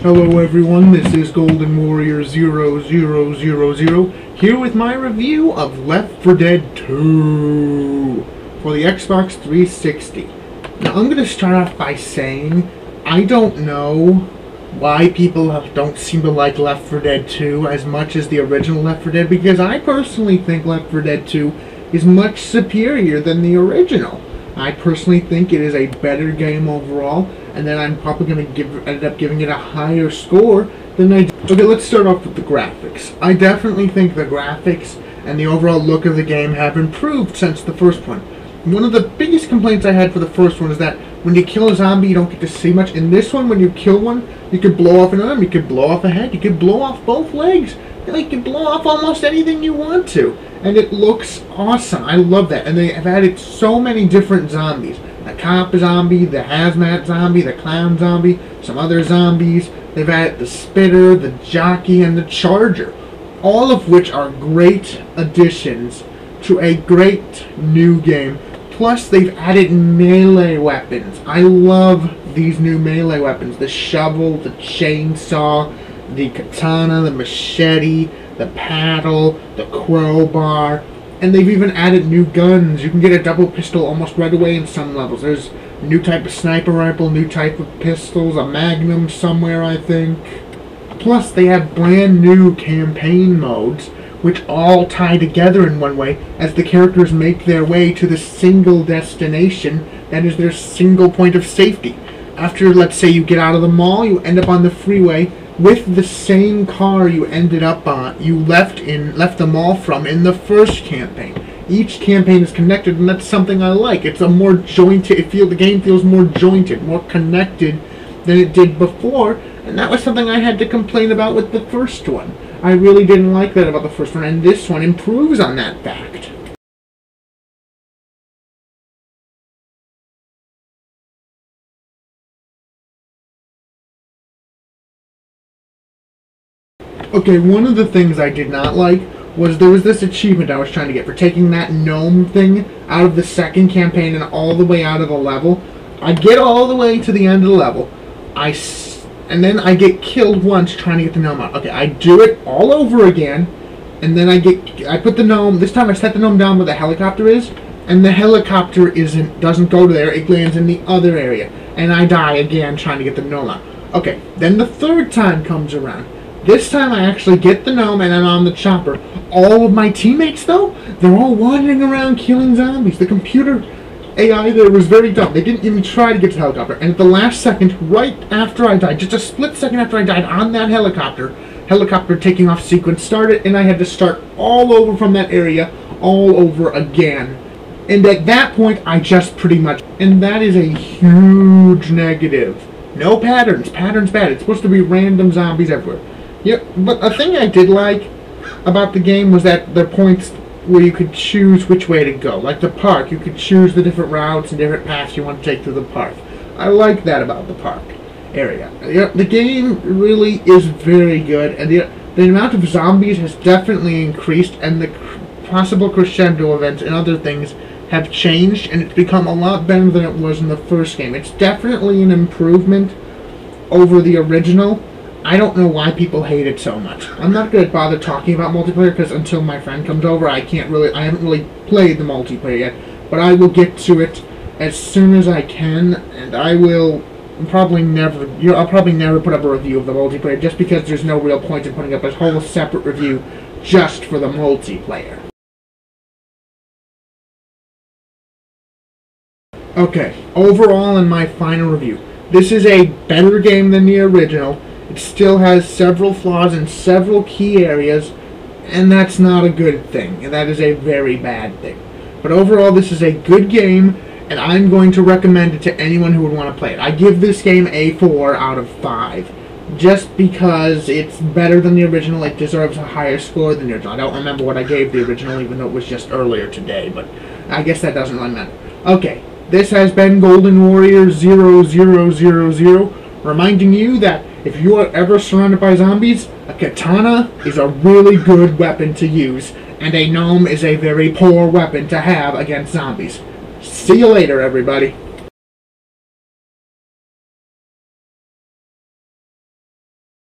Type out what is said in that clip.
Hello everyone, this is Golden Warrior 0000 here with my review of Left 4 Dead 2 for the Xbox 360. Now I'm going to start off by saying I don't know why people don't seem to like Left 4 Dead 2 as much as the original Left 4 Dead, because I personally think Left 4 Dead 2 is much superior than the original. I personally think it is a better game overall, and then I'm probably going to end up giving it a higher score than I did. Okay, let's start off with the graphics. I definitely think the graphics and the overall look of the game have improved since the first one. One of the biggest complaints I had for the first one is that when you kill a zombie, you don't get to see much. In this one, when you kill one, you could blow off an arm, you could blow off a head, you could blow off both legs. You can blow off almost anything you want to. And it looks awesome. I love that. And they have added so many different zombies. The cop zombie, the hazmat zombie, the clown zombie, some other zombies. They've added the spitter, the jockey, and the charger. All of which are great additions to a great new game. Plus, they've added melee weapons. I love these new melee weapons. The shovel, the chainsaw, the katana, the machete, the paddle, the crowbar, and they've even added new guns. You can get a double pistol almost right away in some levels. There's a new type of sniper rifle, new type of pistols, a magnum somewhere, I think. Plus, they have brand new campaign modes, which all tie together in one way as the characters make their way to the single destination that is their single point of safety. After, let's say, you get out of the mall, you end up on the freeway with the same car you ended up on, you left the mall from in the first campaign. Each campaign is connected, and that's something I like. It's a more jointed, the game feels more jointed, more connected than it did before, and that was something I had to complain about with the first one. I really didn't like that about the first one, and this one improves on that fact. Okay, one of the things I did not like was there was this achievement I was trying to get for taking that gnome thing out of the second campaign and all the way out of the level. I get all the way to the end of the level, and then I get killed once trying to get the gnome out. Okay, I do it all over again, and then I put the gnome, this time I set the gnome down where the helicopter is, and the helicopter doesn't go to there, it lands in the other area, and I die again trying to get the gnome out. Okay, then the third time comes around. This time I actually get the gnome and I'm on the chopper. All of my teammates, though, they're all wandering around killing zombies. The computer AI there was very dumb. They didn't even try to get to the helicopter. And at the last second, right after I died, just a split second after I died on that helicopter taking off sequence started, and I had to start all over from that area, all over again. And at that point, I just pretty much... And that is a huge negative. No patterns. Patterns bad. It's supposed to be random zombies everywhere. Yeah, but a thing I did like about the game was that there are points where you could choose which way to go. Like the park, you could choose the different routes and different paths you want to take through the park. I like that about the park area. The game really is very good, and the amount of zombies has definitely increased, and the possible crescendo events and other things have changed, and it's become a lot better than it was in the first game. It's definitely an improvement over the original. I don't know why people hate it so much. I'm not going to bother talking about multiplayer because until my friend comes over, I haven't really played the multiplayer yet. But I will get to it as soon as I can, and I'll probably never put up a review of the multiplayer just because there's no real point in putting up a whole separate review just for the multiplayer. Okay, overall in my final review, this is a better game than the original. It still has several flaws in several key areas, and that's not a good thing, and that is a very bad thing. But overall, this is a good game, and I'm going to recommend it to anyone who would want to play it. I give this game a 4 out of 5, just because it's better than the original. It deserves a higher score than the original. I don't remember what I gave the original, even though it was just earlier today, but I guess that doesn't really matter. Okay, this has been Golden Warrior 0000, reminding you that if you are ever surrounded by zombies, a katana is a really good weapon to use, and a gnome is a very poor weapon to have against zombies. See you later, everybody.